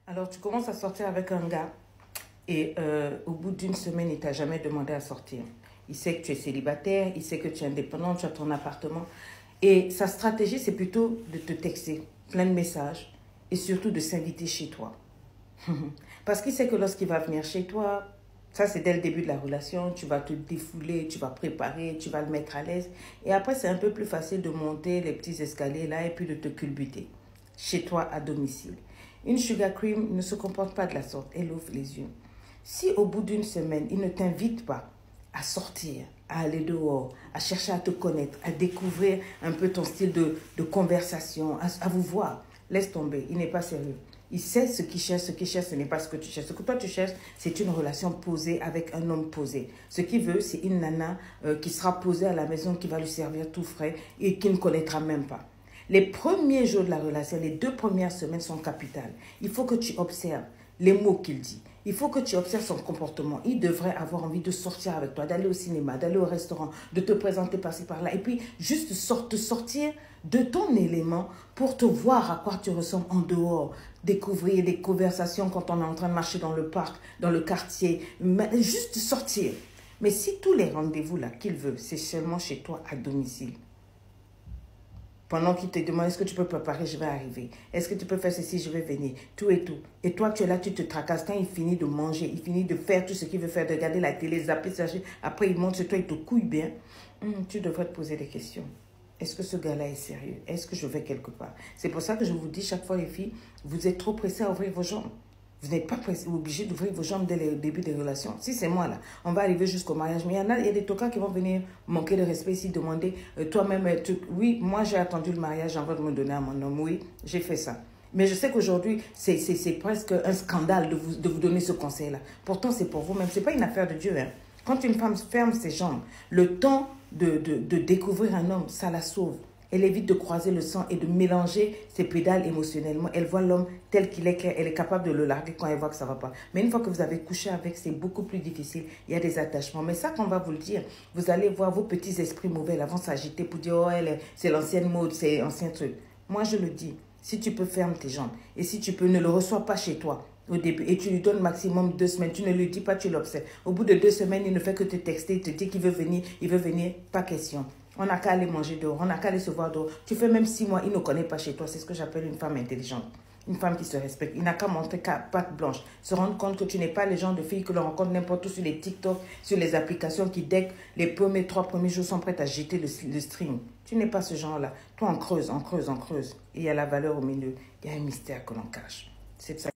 Alors, tu commences à sortir avec un gars et au bout d'une semaine, il t'a jamais demandé à sortir. Il sait que tu es célibataire, il sait que tu es indépendant, tu as ton appartement. Et sa stratégie, c'est plutôt de te texter plein de messages et surtout de s'inviter chez toi. Parce qu'il sait que lorsqu'il va venir chez toi, ça c'est dès le début de la relation, tu vas te défouler, tu vas préparer, tu vas le mettre à l'aise. Et après, c'est un peu plus facile de monter les petits escaliers là et puis de te culbuter chez toi à domicile. Une sugar cream ne se comporte pas de la sorte, elle ouvre les yeux. Si au bout d'une semaine, il ne t'invite pas à sortir, à aller dehors, à chercher à te connaître, à découvrir un peu ton style de conversation, à vous voir, laisse tomber, il n'est pas sérieux. Il sait ce qu'il cherche, ce n'est pas ce que tu cherches. Ce que toi tu cherches, c'est une relation posée avec un homme posé. Ce qu'il veut, c'est une nana qui sera posée à la maison, qui va lui servir tout frais et qui ne connaîtra même pas. Les premiers jours de la relation, les 2 premières semaines sont capitales. Il faut que tu observes les mots qu'il dit. Il faut que tu observes son comportement. Il devrait avoir envie de sortir avec toi, d'aller au cinéma, d'aller au restaurant, de te présenter par-ci par-là. Et puis, juste te sortir de ton élément pour te voir à quoi tu ressembles en dehors. Découvrir des conversations quand on est en train de marcher dans le parc, dans le quartier. Juste sortir. Mais si tous les rendez-vous là qu'il veut, c'est seulement chez toi à domicile, pendant qu'il te demande, est-ce que tu peux préparer, je vais arriver. Est-ce que tu peux faire ceci, je vais venir. Tout et tout. Et toi, tu es là, tu te tracasses. Quand il finit de manger, il finit de faire tout ce qu'il veut faire, de regarder la télé, zapper, après il monte sur toi, il te couille bien. Tu devrais te poser des questions. Est-ce que ce gars-là est sérieux? Est-ce que je vais quelque part? C'est pour ça que je vous dis chaque fois, les filles, vous êtes trop pressées à ouvrir vos jambes. Vous n'êtes pas obligé d'ouvrir vos jambes dès le début des relations. Si c'est moi là, on va arriver jusqu'au mariage. Mais il y a des tocards qui vont venir manquer de respect ici, demander toi-même, oui, moi j'ai attendu le mariage avant de me donner à mon homme. Oui, j'ai fait ça. Mais je sais qu'aujourd'hui, c'est presque un scandale de vous donner ce conseil-là. Pourtant, c'est pour vous-même. Ce n'est pas une affaire de Dieu. Hein. Quand une femme ferme ses jambes, le temps de découvrir un homme, ça la sauve. Elle évite de croiser le sang et de mélanger ses pédales émotionnellement. Elle voit l'homme tel qu'il est, elle est capable de le larguer quand elle voit que ça ne va pas. Mais une fois que vous avez couché avec, c'est beaucoup plus difficile. Il y a des attachements. Mais ça, qu'on va vous le dire, vous allez voir vos petits esprits mauvais là, vont s'agiter pour dire, oh, c'est l'ancienne mode, c'est l'ancien truc. Moi, je le dis, si tu peux, ferme tes jambes. Et si tu peux, ne le reçois pas chez toi au début. Et tu lui donnes maximum 2 semaines. Tu ne lui dis pas, tu l'observes. Au bout de 2 semaines, il ne fait que te texter, il te dit qu'il veut venir, pas question. On n'a qu'à aller manger dehors, on n'a qu'à aller se voir dehors. Tu fais même 6 mois, il ne connaît pas chez toi. C'est ce que j'appelle une femme intelligente. Une femme qui se respecte. Il n'a qu'à montrer patte blanche. Se rendre compte que tu n'es pas le genre de fille que l'on rencontre n'importe où sur les TikTok, sur les applications qui, dès que les 3 premiers jours, sont prêtes à jeter le string. Tu n'es pas ce genre-là. Toi, on creuse, on creuse, on creuse. Et il y a la valeur au milieu. Il y a un mystère que l'on cache. C'est ça.